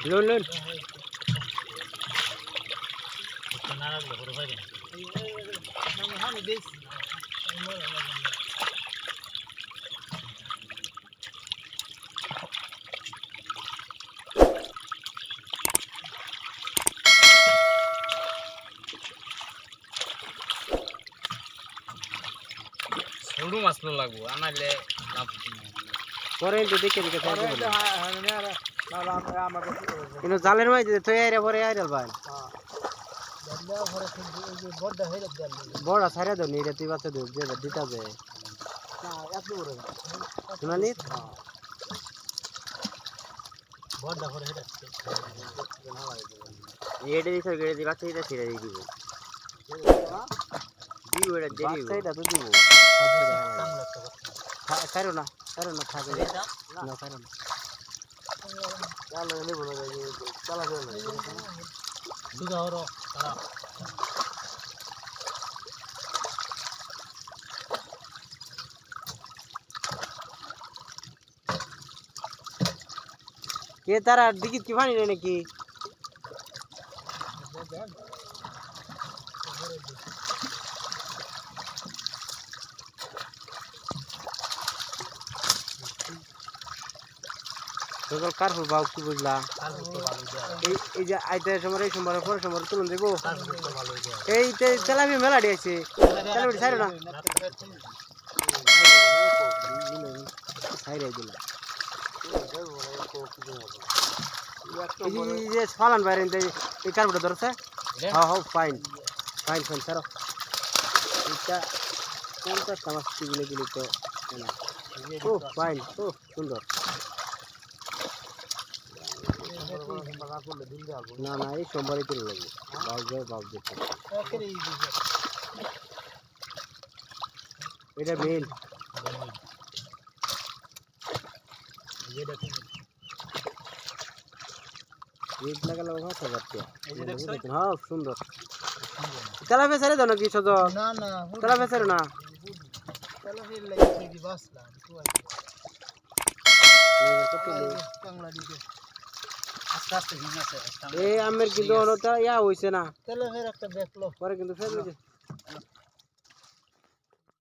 loan loan সরু মাছ লাগবো আনাইলে লাভ পরে দেখে দেখে কিন্তু জালের মাঝে তৈরি পরে আইরাল ভাই বড় সাইরা দেন এটা তুই বাচ্চা দেব যে দিতা যায় শুনানি এটা দিছ গেড়ে দি বাচ্চা এটা ছেড়ে দিব দিব এটা দেরি বাচ্চা এটা তো দিব ছাড়ো না থাকে না ছাড়ো না চালা নেব না চালা দেব না সুদা হরো তারা কে তারা দিকিত কি পানি নেই নাকি তোর কারফুল বাউ কি বুঝলা এই যে আইতে সময় সোমবার পরে সোমবার তুলুন দেবো এই তেলাপি মেলা দিয়েছে তেলাপি ছাড়ো না ছাইরাই দিলা এই যে ফালান বাইরে এই কারফুলটা ধরছে হ্যাঁ হ্যাঁ ফাইন ছাড়ো এটা 50টা মাছ তুলে দিলি তো ও ফাইন ও সুন্দর না না এই সোমবারই তুলে লাগবে বাউ যেতে এটা মেল রেড লাগালে ভাষা যাচ্ছে হ্যাঁ সুন্দর তেলা ফেসারে দাও নাকি সজ না না তেলা ফেসারে না তেলা ফেল লাগে কি বাসলা কাংলা দিকে আস্তে আস্তে হিং আছে এই আমের কিন্তু অনটা ইয়া হইছে না তেলা ফের একটা দেখলো পরে কিন্তু ফের হইছে